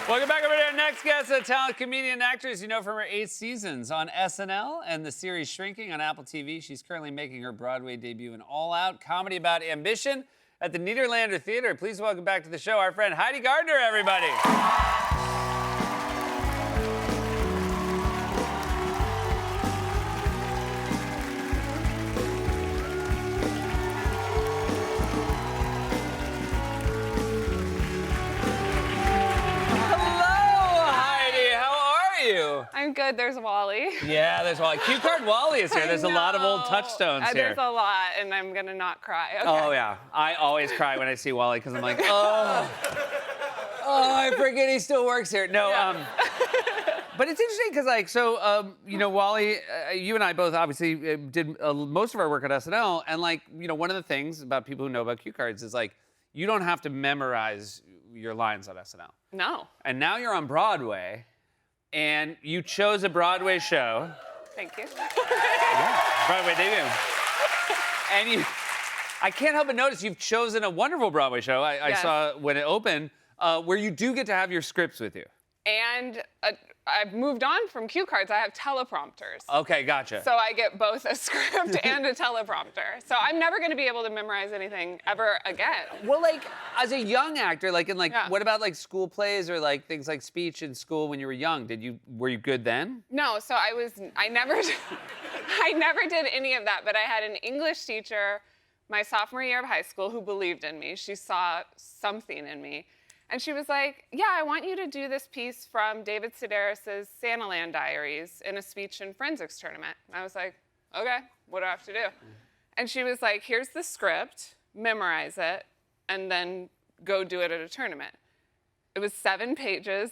Welcome back over to our next guest, a talented comedian and actress you know from her 8 seasons on SNL and the series Shrinking on Apple TV. She's currently making her Broadway debut in All Out, comedy about ambition at the Nederlander Theater. Please welcome back to the show our friend Heidi Gardner, everybody. I'm good. There's Wally. Yeah, there's Wally. Cue Card Wally is here. There's a lot of old touchstones here. There's a lot, and I'm gonna not cry. Okay. Oh yeah, I always cry when I see Wally because I'm like, oh, I forget he still works here. No, but it's interesting because Wally, you and I both obviously did most of our work at SNL, and one of the things about people who know about cue cards is you don't have to memorize your lines on SNL. No. And now you're on Broadway. And you chose a Broadway show. Thank you. Yeah, Broadway debut. And I can't help but notice you've chosen a wonderful Broadway show. I saw when it opened, where you do get to have your scripts with you. And I've moved on from cue cards. I have teleprompters. Okay, gotcha. So I get both a script and a teleprompter. So I'm never going to be able to memorize anything ever again. Well, as a young actor, what about school plays or things like speech in school when you were young? Were you good then? No, so I never did any of that, but I had an English teacher my sophomore year of high school who believed in me. She saw something in me. And she was like, yeah, I want you to do this piece from David Sedaris' Santaland Diaries in a speech and forensics tournament. And I was like, okay, what do I have to do? And she was like, here's the script, memorize it, and then go do it at a tournament. It was 7 pages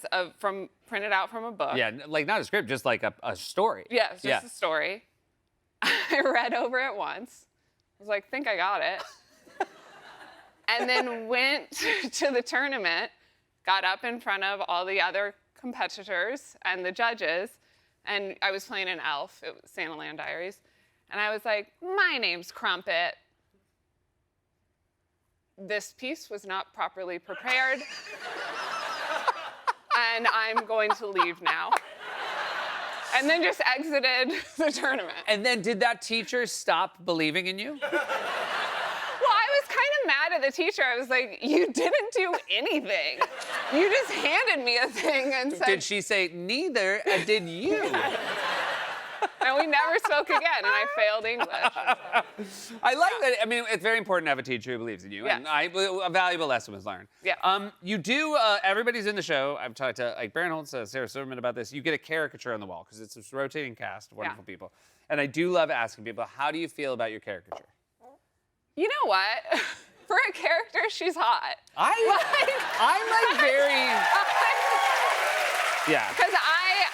printed out from a book. Yeah, not a script, just a story. Yeah, it's just a story. I read over it once. I was like, think I got it. And then went to the tournament, got up in front of all the other competitors and the judges, and I was playing an elf. It was Santaland Diaries. And I was like, my name's Crumpet. This piece was not properly prepared, and I'm going to leave now. And then just exited the tournament. And then did that teacher stop believing in you? Mad at the teacher. I was like, you didn't do anything. You just handed me a thing and said... Did she say, neither did you? And we never spoke again, and I failed English. I like that. I mean, it's very important to have a teacher who believes in you. Yes. And a valuable lesson was learned. Yeah. You do, everybody's in the show. I've talked to Baron Holtz, Sarah Silverman about this. You get a caricature on the wall, because it's this rotating cast of wonderful people. And I do love asking people, how do you feel about your caricature? You know what? For a character, she's hot. I'm very... Yeah. Because I,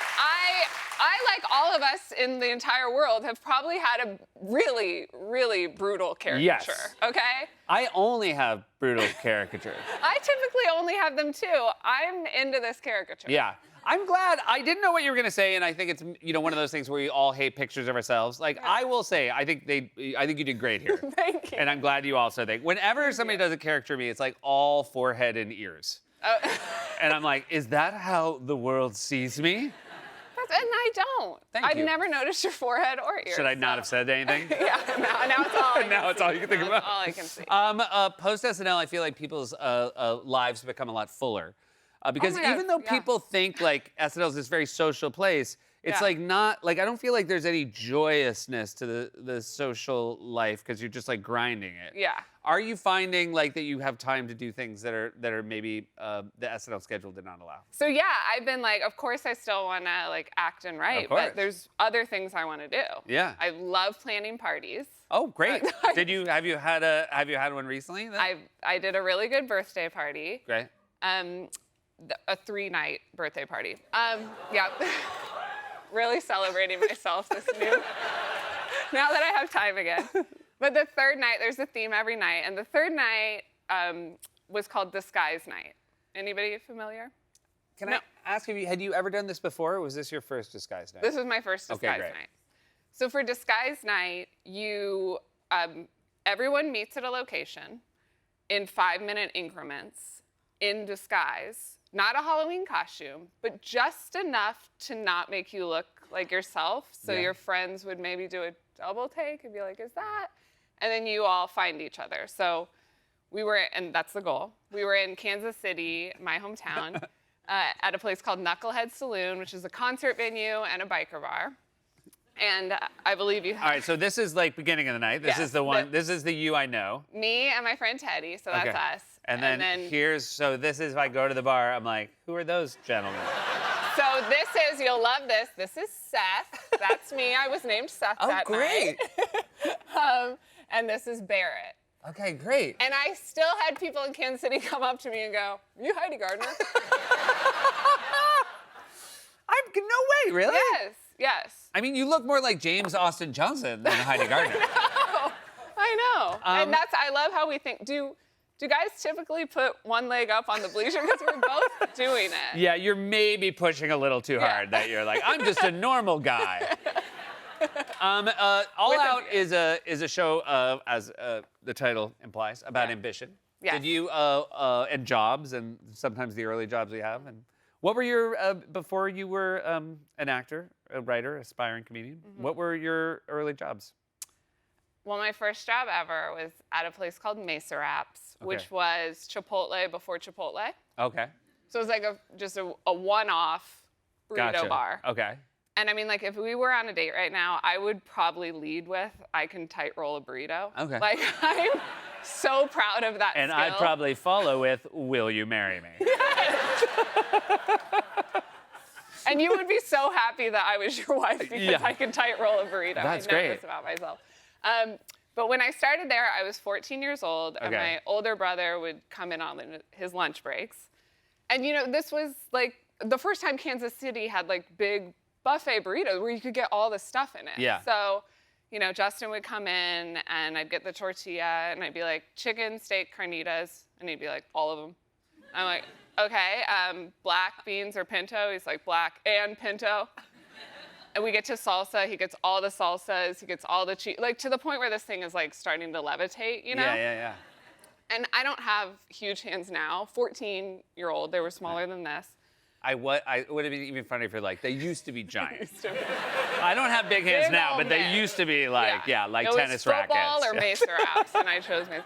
like all of us in the entire world, have probably had a really, really brutal caricature. Yes. Okay? I only have brutal caricatures. I typically only have them too. I'm into this caricature. Yeah. I'm glad. I didn't know what you were going to say, and I think it's one of those things where we all hate pictures of ourselves. I will say, I think you did great here. Thank you. And I'm glad you also think. Whenever somebody does a character of me, it's all forehead and ears. And I'm like, is that how the world sees me? And I don't. Thank you. I've never noticed your forehead or ears. Should I not have said anything? Yeah, now it's all I can Now it's all you can think about. That's all I can see. Post SNL, I feel like people's lives have become a lot fuller. Because even though people think SNL is this very social place, it's not, I don't feel like there's any joyousness to the social life because you're just grinding it. Yeah. Are you finding that you have time to do things that are maybe the SNL schedule did not allow? So yeah, I've been of course I still want to act and write, but there's other things I want to do. Yeah. I love planning parties. Oh, great. Have you had one recently? Then? I did a really good birthday party. Great. A 3-night birthday party. Yeah. Really celebrating myself now that I have time again. But the 3rd night, there's a theme every night, and the 3rd night was called Disguise Night. Anybody familiar? Can I ask you, had you ever done this before, or was this your first Disguise Night? This was my first Disguise Night. So for Disguise Night, everyone meets at a location in 5-minute increments in disguise, not a Halloween costume, but just enough to not make you look like yourself. So your friends would maybe do a double take and be like, is that? And then you all find each other. So we were, and that's the goal. We were in Kansas City, my hometown, at a place called Knucklehead Saloon, which is a concert venue and a biker bar. And I believe you have. All right, so this is like beginning of the night. This Yes, is the one. This is the you I know. Me and my friend Teddy, so that's us. And then here's, so this is if I go to the bar, I'm like, who are those gentlemen? So this is, you'll love this. This is Seth. That's me. I was named Seth that night. And this is Barrett. Okay, great. And I still had people in Kansas City come up to me and go, you Heidi Gardner? No way, really? Yes. I mean, you look more like James Austin Johnson than Heidi Gardner. I know. And I love how we think. Do guys typically put one leg up on the bleacher? Because we're both doing it. Yeah, you're maybe pushing a little too hard that you're like, I'm just a normal guy. All Out is a show, as the title implies, about ambition. Yes. Did you, and jobs, and sometimes the early jobs we have, and what were your, before you were an actor, a writer, aspiring comedian, what were your early jobs? Well, my first job ever was at a place called Mesa Wraps, which was Chipotle before Chipotle. Okay. So it was like just a one-off burrito bar. Okay. And I mean, like, if we were on a date right now, I would probably lead with, I can tight roll a burrito. Okay. Like, I'm so proud of that And skill. I'd probably follow with, will you marry me? And you would be so happy that I was your wife because I could tight roll a burrito. That's I know great. this about myself. But when I started there, I was 14 years old, and my older brother would come in on his lunch breaks. And, you know, this was, like, the first time Kansas City had, like, big buffet burritos where you could get all the stuff in it. Yeah. So, you know, Justin would come in, and I'd get the tortilla, and I'd be like, chicken, steak, carnitas, and he'd be like, all of them. I'm like, okay, black beans or pinto? He's like, black and pinto. And we get to salsa, he gets all the salsas, he gets all the cheese, like to the point where this thing is like starting to levitate, you know? Yeah. And I don't have huge hands now, 14-year-old, they were smaller than this. I would have been even funny if you're like, they used to be giant. I don't have big hands now, but they used to be like, like it tennis was football rackets. Or Mesa Wraps, and I chose Mesa.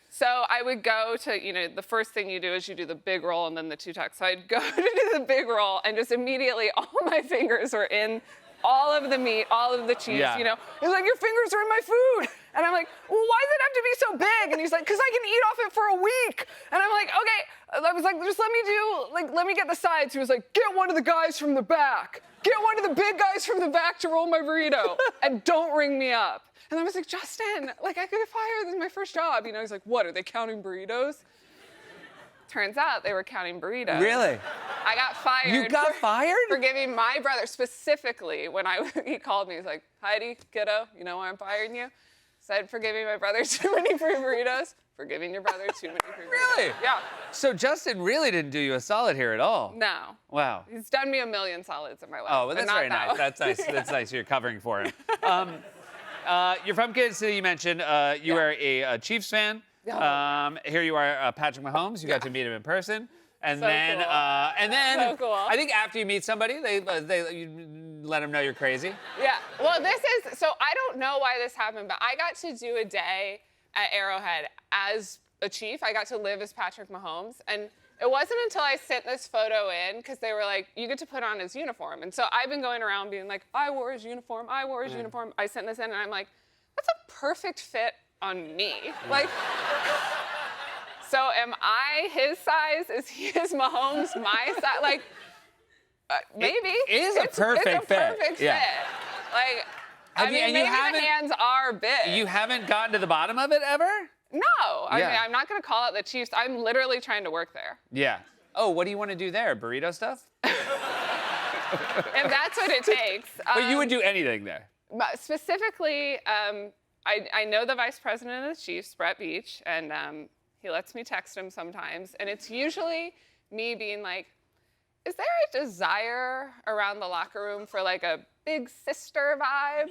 So I would go to, you know, the first thing you do is you do the big roll and then the two tucks. So I'd go to do the big roll, and just immediately all my fingers were in all of the meat, all of the cheese, you know. He's like, your fingers are in my food. And I'm like, well, why does it have to be so big? And he's like, because I can eat off it for a week. And I'm like, okay. I was like, just let me get the sides. He was like, get one of the guys from the back. Get one of the big guys from the back to roll my burrito. And don't ring me up. And I was like, Justin, like, I could get fired. This is my first job. You know, he's like, what, are they counting burritos? Turns out they were counting burritos. Really? I got fired. You got fired? For giving my brother, specifically, when he called me, he's like, Heidi, kiddo, you know why I'm firing you? Said for giving my brother too many free burritos. For giving your brother too many free burritos. Really? Yeah. So Justin really didn't do you a solid here at all. No. Wow. He's done me a million solids in my life. Oh, well, that's very nice. One. That's nice. That's nice. You're covering for him. You're from Kansas City, you mentioned. You are a Chiefs fan. Here you are, Patrick Mahomes. You got to meet him in person. And So then, cool. So cool. I think after you meet somebody, you let them know you're crazy. Yeah. Well, so I don't know why this happened, but I got to do a day at Arrowhead as a Chief. I got to live as Patrick Mahomes. And it wasn't until I sent this photo in, because they were like, you get to put on his uniform. And so I've been going around being like, I wore his uniform, I wore his uniform. I sent this in, and I'm like, that's a perfect fit on me. Like, so am I his size? Is Mahomes my size? Like, maybe. It is a perfect fit. It's a perfect fit. Like, I mean, maybe the hands are big. You haven't gotten to the bottom of it ever? No. I mean, I'm not going to call out the Chiefs. I'm literally trying to work there. Yeah. Oh, what do you want to do there? Burrito stuff? If that's what it takes. But you would do anything there. But specifically, I know the vice president of the Chiefs, Brett Beach, and he lets me text him sometimes. And it's usually me being like, is there a desire around the locker room for like a big sister vibe?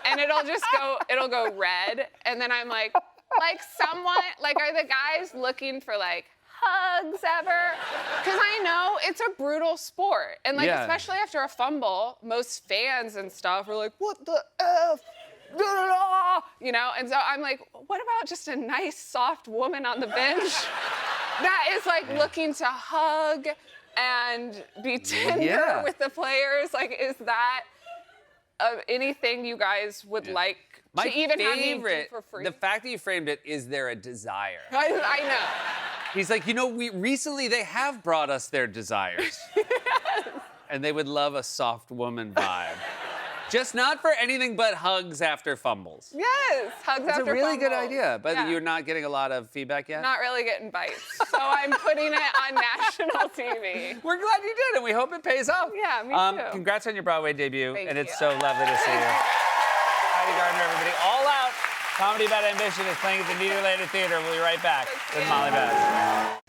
And it'll go red. And then I'm like someone, like, are the guys looking for like hugs ever. Because I know it's a brutal sport. And like, Yeah. especially after a fumble, most fans and stuff are like, what the F? You know, and so I'm like, what about just a nice, soft woman on the bench that is like looking to hug and be tender Yeah. with the players? Like, is that anything you guys would like My to even have me do favorite, for free? the fact that you framed it, is there a desire? I know. He's like, you know, recently they have brought us their desires. And they would love a soft woman vibe. Just not for anything but hugs after fumbles. Yes, hugs That's a after really good fumbles. idea, but Yeah. you're not getting a lot of feedback yet? Not really getting bites. So I'm putting it on national TV. We're glad you did, and we hope it pays off. Yeah, me too. Congrats on your Broadway debut, Thank and it's you. so lovely to see you. Heidi Gardner, everybody. All Out, comedy about ambition is playing at the Nederlander Theater. We'll be right back with Molly Baz.